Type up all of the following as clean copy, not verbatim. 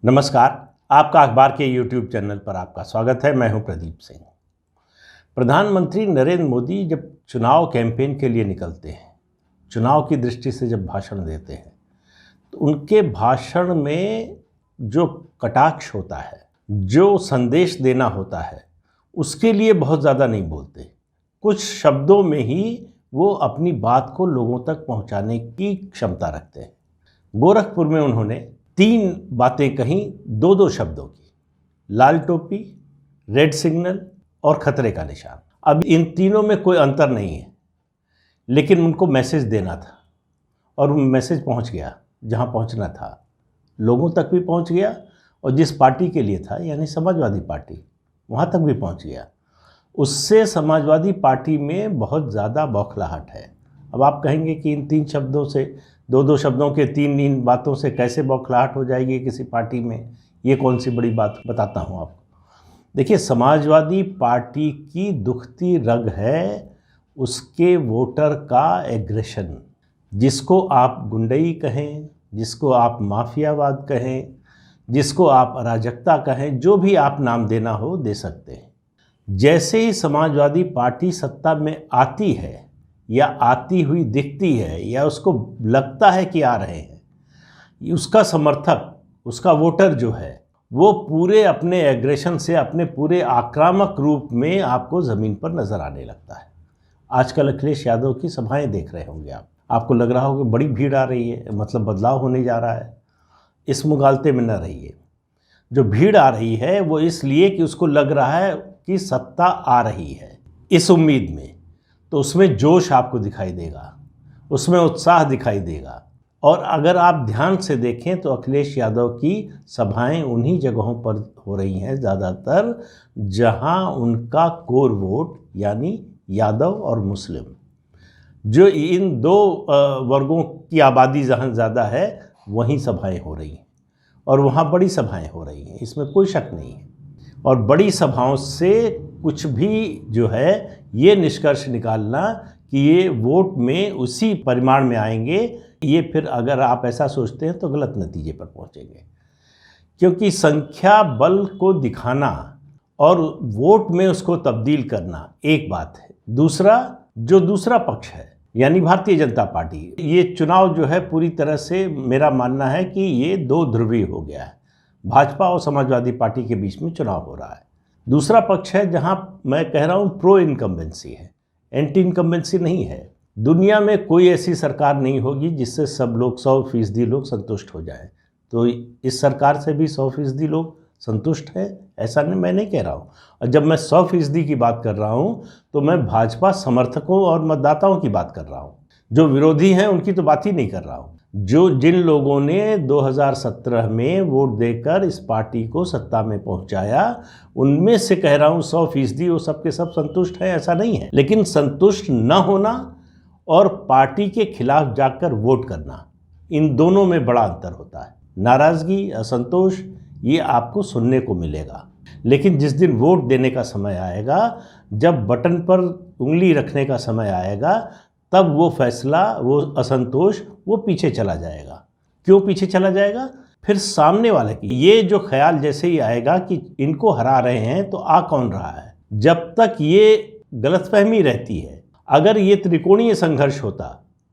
नमस्कार। आपका अखबार के YouTube चैनल पर आपका स्वागत है। मैं हूं प्रदीप सिंह। प्रधानमंत्री नरेंद्र मोदी जब चुनाव कैंपेन के लिए निकलते हैं, चुनाव की दृष्टि से जब भाषण देते हैं, तो उनके भाषण में जो कटाक्ष होता है, जो संदेश देना होता है, उसके लिए बहुत ज़्यादा नहीं बोलते। कुछ शब्दों में ही वो अपनी बात को लोगों तक पहुंचाने की क्षमता रखते हैं। गोरखपुर में उन्होंने 3 बातें कहीं 2-2 शब्दों की, लाल टोपी, रेड सिग्नल और खतरे का निशान। अब इन तीनों में कोई अंतर नहीं है, लेकिन उनको मैसेज देना था और वो मैसेज पहुंच गया जहां पहुंचना था, लोगों तक भी पहुंच गया और जिस पार्टी के लिए था यानी समाजवादी पार्टी, वहां तक भी पहुंच गया। उससे समाजवादी पार्टी में बहुत ज़्यादा बौखलाहट है। अब आप कहेंगे कि इन 3 शब्दों से, 2-2 शब्दों के 3 बातों से कैसे बौखलाहट हो जाएगी किसी पार्टी में, ये कौन सी बड़ी बात, बताता हूँ आपको। देखिए, समाजवादी पार्टी की दुखती रग है उसके वोटर का एग्रेशन, जिसको आप गुंडई कहें, जिसको आप माफियावाद कहें, जिसको आप अराजकता कहें, जो भी आप नाम देना हो दे सकते हैं। जैसे ही समाजवादी पार्टी सत्ता में आती है या आती हुई दिखती है या उसको लगता है कि आ रहे हैं, उसका समर्थक, उसका वोटर जो है, वो पूरे अपने एग्रेशन से, अपने पूरे आक्रामक रूप में आपको ज़मीन पर नज़र आने लगता है। आजकल अखिलेश यादव की सभाएं देख रहे होंगे आपको लग रहा होगा बड़ी भीड़ आ रही है, मतलब बदलाव होने जा रहा है। इस मुगालते में न रहिए। जो भीड़ आ रही है वो इसलिए कि उसको लग रहा है कि सत्ता आ रही है, इस उम्मीद में, तो उसमें जोश आपको दिखाई देगा, उसमें उत्साह दिखाई देगा। और अगर आप ध्यान से देखें तो अखिलेश यादव की सभाएं उन्हीं जगहों पर हो रही हैं ज़्यादातर जहां उनका कोर वोट यानी यादव और मुस्लिम, जो इन 2 वर्गों की आबादी जहां ज़्यादा है, वहीं सभाएं हो रही हैं और वहाँ बड़ी सभाएं हो रही हैं, इसमें कोई शक नहीं है। और बड़ी सभाओं से कुछ भी जो है ये निष्कर्ष निकालना कि ये वोट में उसी परिमाण में आएंगे, ये फिर अगर आप ऐसा सोचते हैं तो गलत नतीजे पर पहुंचेंगे। क्योंकि संख्या बल को दिखाना और वोट में उसको तब्दील करना एक बात है, दूसरा जो दूसरा पक्ष है यानी भारतीय जनता पार्टी, ये चुनाव जो है पूरी तरह से मेरा मानना है कि ये 2 ध्रुवीय हो गया है। भाजपा और समाजवादी पार्टी के बीच में चुनाव हो रहा है। दूसरा पक्ष है जहां मैं कह रहा हूं प्रो इनकम्बेंसी है, एंटी इनकम्बेंसी नहीं है। दुनिया में कोई ऐसी सरकार नहीं होगी जिससे सब लोग 100% लोग संतुष्ट हो जाएं। तो इस सरकार से भी 100% लोग संतुष्ट हैं, ऐसा नहीं, मैं नहीं कह रहा हूँ। और जब मैं 100% की बात कर रहा हूँ तो मैं भाजपा समर्थकों और मतदाताओं की बात कर रहा हूँ। जो विरोधी हैं उनकी तो बात ही नहीं कर रहा हूँ। जिन लोगों ने 2017 में वोट देकर इस पार्टी को सत्ता में पहुंचाया, उनमें से कह रहा हूँ 100% वो सब के सब संतुष्ट हैं, ऐसा नहीं है। लेकिन संतुष्ट न होना और पार्टी के खिलाफ जाकर वोट करना, इन दोनों में बड़ा अंतर होता है। नाराज़गी, असंतोष, ये आपको सुनने को मिलेगा, लेकिन जिस दिन वोट देने का समय आएगा, जब बटन पर उंगली रखने का समय आएगा, तब वो फैसला, वो असंतोष, वो पीछे चला जाएगा। क्यों पीछे चला जाएगा? फिर सामने वाले की ये जो ख्याल जैसे ही आएगा कि इनको हरा रहे हैं तो आ कौन रहा है, जब तक ये गलतफहमी रहती है। अगर ये त्रिकोणीय संघर्ष होता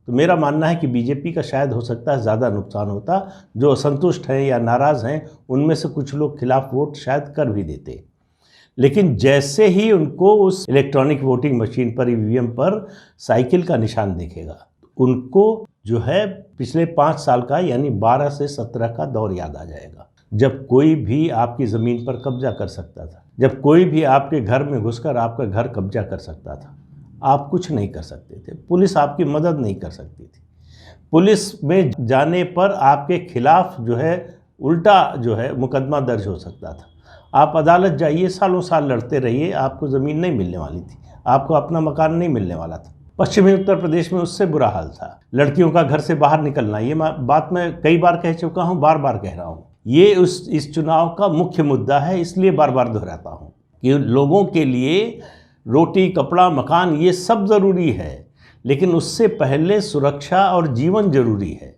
तो मेरा मानना है कि बीजेपी का शायद हो सकता है ज़्यादा नुकसान होता। जो असंतुष्ट हैं या नाराज़ हैं, उनमें से कुछ लोग खिलाफ वोट शायद कर भी देते। लेकिन जैसे ही उनको उस इलेक्ट्रॉनिक वोटिंग मशीन पर, ईवीएम पर साइकिल का निशान दिखेगा, उनको जो है पिछले 5 साल का यानी 12 से 17 का दौर याद आ जाएगा, जब कोई भी आपकी ज़मीन पर कब्जा कर सकता था, जब कोई भी आपके घर में घुसकर आपका घर कब्जा कर सकता था। आप कुछ नहीं कर सकते थे, पुलिस आपकी मदद नहीं कर सकती थी। पुलिस में जाने पर आपके खिलाफ जो है उल्टा जो है मुकदमा दर्ज हो सकता था। आप अदालत जाइए, सालों साल लड़ते रहिए, आपको ज़मीन नहीं मिलने वाली थी, आपको अपना मकान नहीं मिलने वाला था। पश्चिमी उत्तर प्रदेश में उससे बुरा हाल था। लड़कियों का घर से बाहर निकलना, ये बात मैं कई बार कह चुका हूँ, बार बार कह रहा हूँ। ये इस चुनाव का मुख्य मुद्दा है, इसलिए बार बार दोहराता हूँ कि लोगों के लिए रोटी, कपड़ा, मकान, ये सब ज़रूरी है, लेकिन उससे पहले सुरक्षा और जीवन जरूरी है।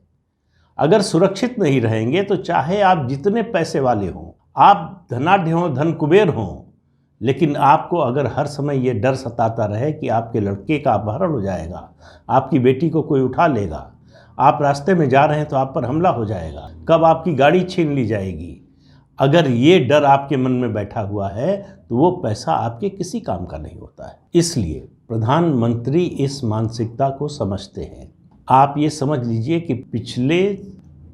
अगर सुरक्षित नहीं रहेंगे तो चाहे आप जितने पैसे वाले हों, आप धनाढ्य हों, धन कुबेर हों, लेकिन आपको अगर हर समय ये डर सताता रहे कि आपके लड़के का अपहरण हो जाएगा, आपकी बेटी को कोई उठा लेगा, आप रास्ते में जा रहे हैं तो आप पर हमला हो जाएगा, कब आपकी गाड़ी छीन ली जाएगी, अगर ये डर आपके मन में बैठा हुआ है तो वो पैसा आपके किसी काम का नहीं होता है। इसलिए प्रधानमंत्री इस मानसिकता को समझते हैं। आप ये समझ लीजिए कि पिछले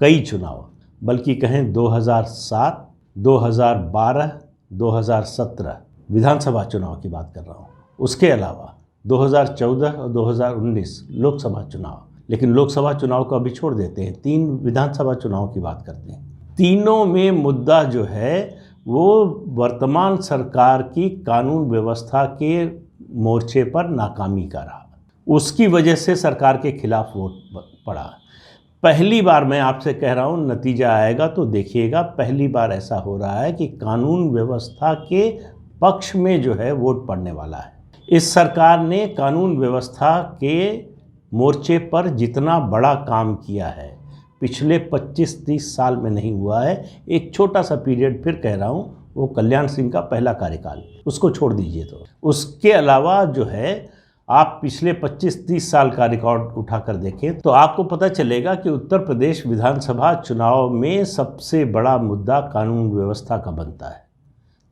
कई चुनाव, बल्कि कहें 2007, 2012, 2017 विधानसभा चुनाव की बात कर रहा हूँ, उसके अलावा 2014 और 2019 लोकसभा चुनाव, लेकिन लोकसभा चुनाव को अभी छोड़ देते हैं, 3 विधानसभा चुनाव की बात करते हैं। तीनों में मुद्दा जो है वो वर्तमान सरकार की कानून व्यवस्था के मोर्चे पर नाकामी का रहा, उसकी वजह से सरकार के खिलाफ वोट पड़ा। पहली बार मैं आपसे कह रहा हूँ, नतीजा आएगा तो देखिएगा, पहली बार ऐसा हो रहा है कि कानून व्यवस्था के पक्ष में जो है वोट पड़ने वाला है। इस सरकार ने कानून व्यवस्था के मोर्चे पर जितना बड़ा काम किया है पिछले 25-30 साल में नहीं हुआ है। एक छोटा सा पीरियड फिर कह रहा हूँ, वो कल्याण सिंह का पहला कार्यकाल, उसको छोड़ दीजिए तो उसके अलावा जो है आप पिछले 25-30 साल का रिकॉर्ड उठाकर देखें तो आपको पता चलेगा कि उत्तर प्रदेश विधानसभा चुनाव में सबसे बड़ा मुद्दा कानून व्यवस्था का बनता है।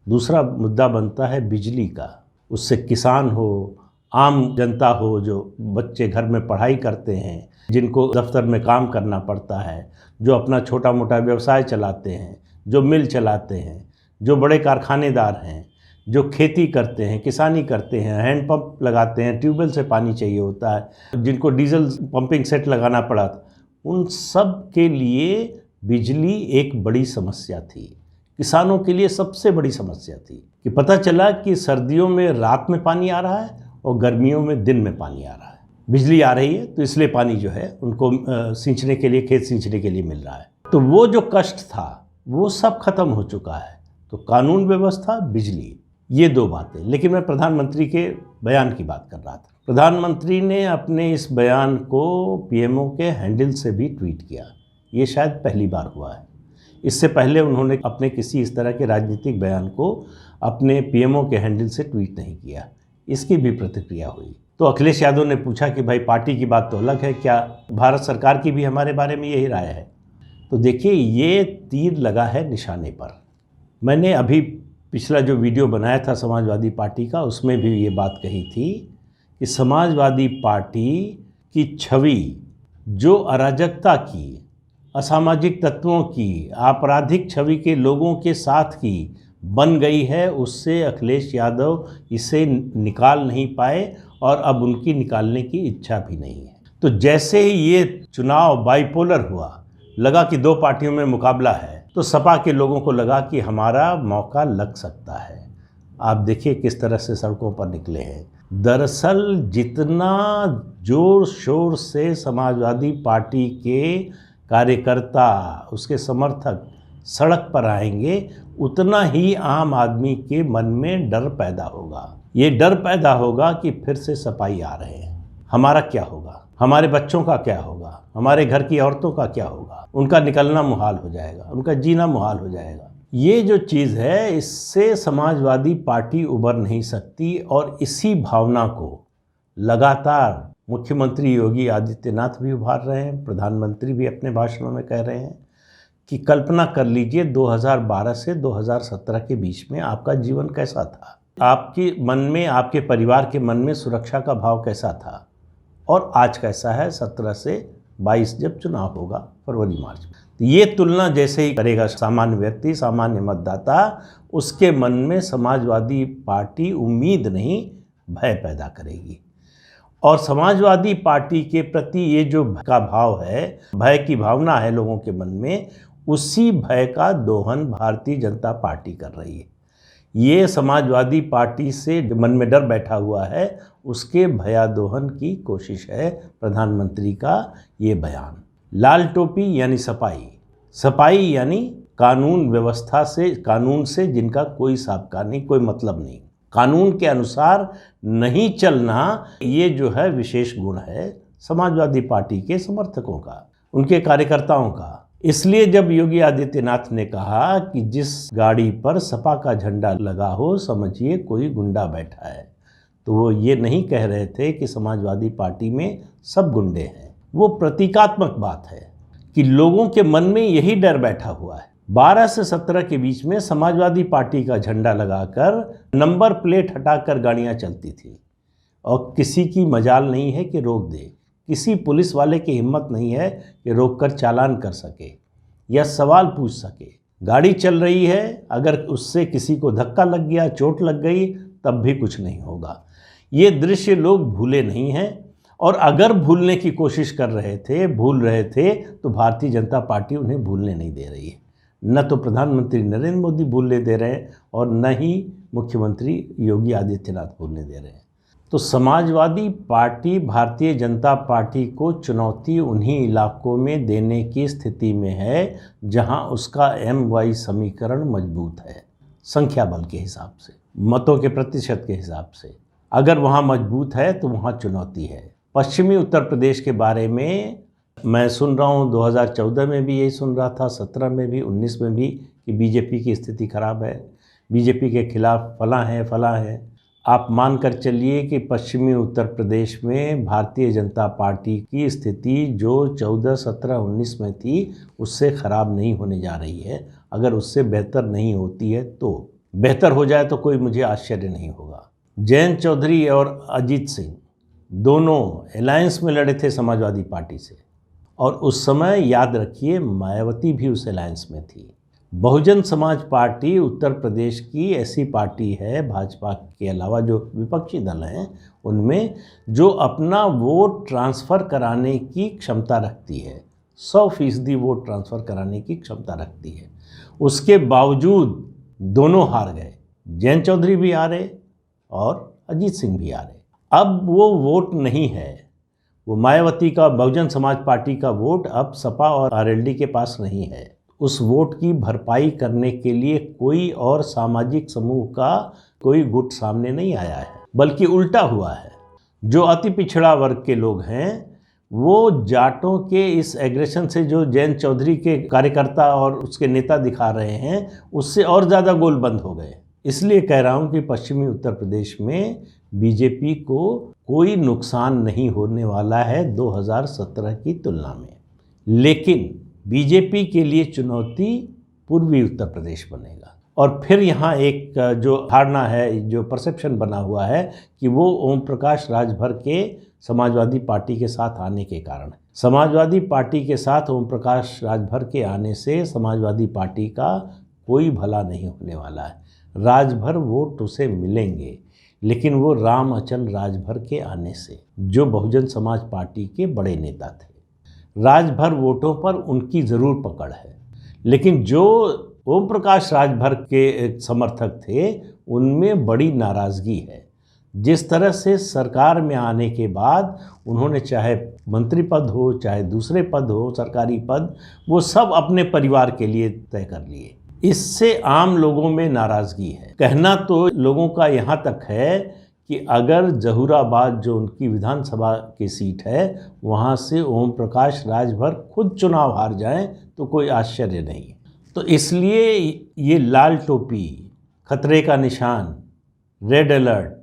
दूसरा मुद्दा बनता है बिजली का, उससे किसान हो, आम जनता हो, जो बच्चे घर में पढ़ाई करते हैं, जिनको दफ्तर में काम करना पड़ता है, जो अपना छोटा मोटा व्यवसाय चलाते हैं, जो मिल चलाते हैं, जो बड़े कारखानेदार हैं, जो खेती करते हैं, किसानी करते हैं, हैंडपंप लगाते हैं, ट्यूबवेल से पानी चाहिए होता है, जिनको डीजल पंपिंग सेट लगाना पड़ा था, उन सब के लिए बिजली एक बड़ी समस्या थी। किसानों के लिए सबसे बड़ी समस्या थी कि पता चला कि सर्दियों में रात में पानी आ रहा है और गर्मियों में दिन में पानी आ रहा है। बिजली आ रही है तो इसलिए पानी जो है उनको सींचने के लिए, खेत सींचने के लिए मिल रहा है। तो वो जो कष्ट था वो सब खत्म हो चुका है। तो कानून व्यवस्था, बिजली, ये 2 बातें। लेकिन मैं प्रधानमंत्री के बयान की बात कर रहा था। प्रधानमंत्री ने अपने इस बयान को पीएमओ के हैंडल से भी ट्वीट किया। ये शायद पहली बार हुआ है। इससे पहले उन्होंने अपने किसी इस तरह के राजनीतिक बयान को अपने पीएमओ के हैंडल से ट्वीट नहीं किया। इसकी भी प्रतिक्रिया हुई। तो अखिलेश यादव ने पूछा कि भाई पार्टी की बात तो अलग है, क्या भारत सरकार की भी हमारे बारे में यही राय है? तो देखिए, ये तीर लगा है निशाने पर। मैंने अभी पिछला जो वीडियो बनाया था समाजवादी पार्टी का, उसमें भी ये बात कही थी कि समाजवादी पार्टी की छवि जो अराजकता की, असामाजिक तत्वों की, आपराधिक छवि के लोगों के साथ की बन गई है, उससे अखिलेश यादव इसे निकाल नहीं पाए और अब उनकी निकालने की इच्छा भी नहीं है। तो जैसे ही ये चुनाव बाइपोलर हुआ, लगा कि 2 पार्टियों में मुकाबला है, तो सपा के लोगों को लगा कि हमारा मौका लग सकता है। आप देखिए किस तरह से सड़कों पर निकले हैं। दरअसल जितना जोर शोर से समाजवादी पार्टी के कार्यकर्ता, उसके समर्थक सड़क पर आएंगे, उतना ही आम आदमी के मन में डर पैदा होगा। ये डर पैदा होगा कि फिर से सपाई आ रहे हैं, हमारा क्या होगा, हमारे बच्चों का क्या होगा, हमारे घर की औरतों का क्या होगा, उनका निकलना मुहाल हो जाएगा, उनका जीना मुहाल हो जाएगा। ये जो चीज़ है, इससे समाजवादी पार्टी उबर नहीं सकती। और इसी भावना को लगातार मुख्यमंत्री योगी आदित्यनाथ भी उभार रहे हैं, प्रधानमंत्री भी अपने भाषणों में कह रहे हैं कि कल्पना कर लीजिए 2012 से 2017 के बीच में आपका जीवन कैसा था, आपके मन में, आपके परिवार के मन में सुरक्षा का भाव कैसा था, और आज कैसा है 17 से 22 जब चुनाव होगा फरवरी मार्च में। तो ये तुलना जैसे ही करेगा सामान्य व्यक्ति, सामान्य मतदाता, उसके मन में समाजवादी पार्टी उम्मीद नहीं, भय पैदा करेगी। और समाजवादी पार्टी के प्रति ये जो भय का भाव है, भय की भावना है लोगों के मन में, उसी भय का दोहन भारतीय जनता पार्टी कर रही है। ये समाजवादी पार्टी से मन में डर बैठा हुआ है, उसके भयादोहन की कोशिश है प्रधानमंत्री का ये बयान। लाल टोपी यानी सपाई, सपाई यानी कानून व्यवस्था से, कानून से जिनका कोई साबका नहीं, कोई मतलब नहीं, कानून के अनुसार नहीं चलना, ये जो है विशेष गुण है समाजवादी पार्टी के समर्थकों का। उनके कार्यकर्ताओं का। इसलिए जब योगी आदित्यनाथ ने कहा कि जिस गाड़ी पर सपा का झंडा लगा हो समझिए कोई गुंडा बैठा है, तो वो ये नहीं कह रहे थे कि समाजवादी पार्टी में सब गुंडे हैं। वो प्रतीकात्मक बात है कि लोगों के मन में यही डर बैठा हुआ है। 12 से 17 के बीच में समाजवादी पार्टी का झंडा लगाकर नंबर प्लेट हटाकर गाड़ियां चलती थी और किसी की मजाल नहीं है कि रोक दे। किसी पुलिस वाले की हिम्मत नहीं है कि रोककर चालान कर सके या सवाल पूछ सके। गाड़ी चल रही है, अगर उससे किसी को धक्का लग गया, चोट लग गई, तब भी कुछ नहीं होगा। ये दृश्य लोग भूले नहीं हैं, और अगर भूलने की कोशिश कर रहे थे, भूल रहे थे, तो भारतीय जनता पार्टी उन्हें भूलने नहीं दे रही है। न तो प्रधानमंत्री नरेंद्र मोदी भूलने दे रहे हैं और न ही मुख्यमंत्री योगी आदित्यनाथ भूलने दे रहे हैं। तो समाजवादी पार्टी भारतीय जनता पार्टी को चुनौती उन्हीं इलाकों में देने की स्थिति में है जहां उसका MY समीकरण मजबूत है, संख्या बल के हिसाब से, मतों के प्रतिशत के हिसाब से। अगर वहां मजबूत है तो वहां चुनौती है। पश्चिमी उत्तर प्रदेश के बारे में मैं सुन रहा हूं, 2014 में भी यही सुन रहा था, 17 में भी, 19 में भी, कि बीजेपी की स्थिति खराब है, बीजेपी के खिलाफ फलां है। आप मानकर चलिए कि पश्चिमी उत्तर प्रदेश में भारतीय जनता पार्टी की स्थिति जो 14, 17, 19 में थी उससे ख़राब नहीं होने जा रही है। अगर उससे बेहतर नहीं होती है तो बेहतर हो जाए तो कोई मुझे आश्चर्य नहीं होगा। जयंत चौधरी और अजीत सिंह दोनों अलायंस में लड़े थे समाजवादी पार्टी से, और उस समय याद रखिए मायावती भी उस अलायंस में थी। बहुजन समाज पार्टी उत्तर प्रदेश की ऐसी पार्टी है, भाजपा के अलावा जो विपक्षी दल हैं उनमें, जो अपना वोट ट्रांसफ़र कराने की क्षमता रखती है, 100% वोट ट्रांसफ़र कराने की क्षमता रखती है। उसके बावजूद दोनों हार गए, जयंत चौधरी भी हारे और अजीत सिंह भी हारे। अब वो वोट नहीं है, वो मायावती का, बहुजन समाज पार्टी का वोट अब सपा और RLD के पास नहीं है। उस वोट की भरपाई करने के लिए कोई और सामाजिक समूह का कोई गुट सामने नहीं आया है, बल्कि उल्टा हुआ है। जो अति पिछड़ा वर्ग के लोग हैं वो जाटों के इस एग्रेशन से जो जयंत चौधरी के कार्यकर्ता और उसके नेता दिखा रहे हैं, उससे और ज़्यादा गोल बंद हो गए। इसलिए कह रहा हूँ कि पश्चिमी उत्तर प्रदेश में बीजेपी को कोई नुकसान नहीं होने वाला है 2017 की तुलना में। लेकिन बीजेपी के लिए चुनौती पूर्वी उत्तर प्रदेश बनेगा। और फिर यहाँ एक जो धारणा है, जो परसेप्शन बना हुआ है कि वो ओम प्रकाश राजभर के समाजवादी पार्टी के साथ आने के कारण है। समाजवादी पार्टी के साथ ओम प्रकाश राजभर के आने से समाजवादी पार्टी का कोई भला नहीं होने वाला है। राजभर वोट उसे मिलेंगे, लेकिन वो राम अचल राजभर के आने से, जो बहुजन समाज पार्टी के बड़े नेता थे, राजभर वोटों पर उनकी ज़रूर पकड़ है। लेकिन जो ओम प्रकाश राजभर के समर्थक थे उनमें बड़ी नाराज़गी है। जिस तरह से सरकार में आने के बाद उन्होंने चाहे मंत्री पद हो, चाहे दूसरे पद हो, सरकारी पद, वो सब अपने परिवार के लिए तय कर लिए। इससे आम लोगों में नाराज़गी है। कहना तो लोगों का यहाँ तक है कि अगर जहूराबाद जो उनकी विधानसभा की सीट है वहाँ से ओम प्रकाश राजभर खुद चुनाव हार जाएं तो कोई आश्चर्य नहीं। तो इसलिए ये लाल टोपी, खतरे का निशान, रेड अलर्ट,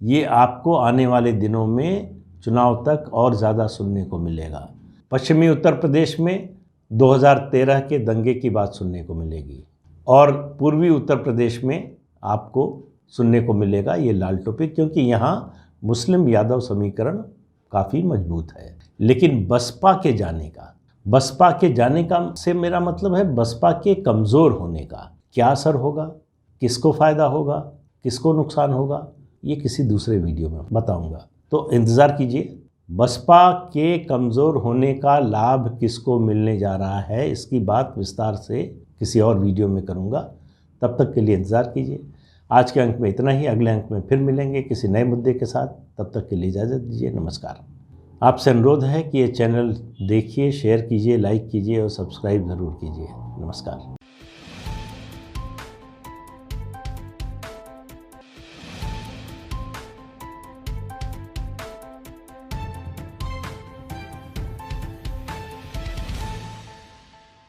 ये आपको आने वाले दिनों में चुनाव तक और ज़्यादा सुनने को मिलेगा। पश्चिमी उत्तर प्रदेश में 2013 के दंगे की बात सुनने को मिलेगी और पूर्वी उत्तर प्रदेश में आपको सुनने को मिलेगा ये लाल टोपी, क्योंकि यहाँ मुस्लिम यादव समीकरण काफ़ी मजबूत है। लेकिन बसपा के जाने का से मेरा मतलब है बसपा के कमज़ोर होने का। क्या असर होगा, किसको फ़ायदा होगा, किसको नुकसान होगा, ये किसी दूसरे वीडियो में बताऊंगा। तो इंतज़ार कीजिए। बसपा के कमज़ोर होने का लाभ किसको मिलने जा रहा है, इसकी बात विस्तार से किसी और वीडियो में करूंगा। तब तक के लिए इंतज़ार कीजिए। आज के अंक में इतना ही। अगले अंक में फिर मिलेंगे किसी नए मुद्दे के साथ। तब तक के लिए इजाज़त दीजिए। नमस्कार। आपसे अनुरोध है कि ये चैनल देखिए, शेयर कीजिए, लाइक कीजिए और सब्सक्राइब ज़रूर कीजिए। नमस्कार।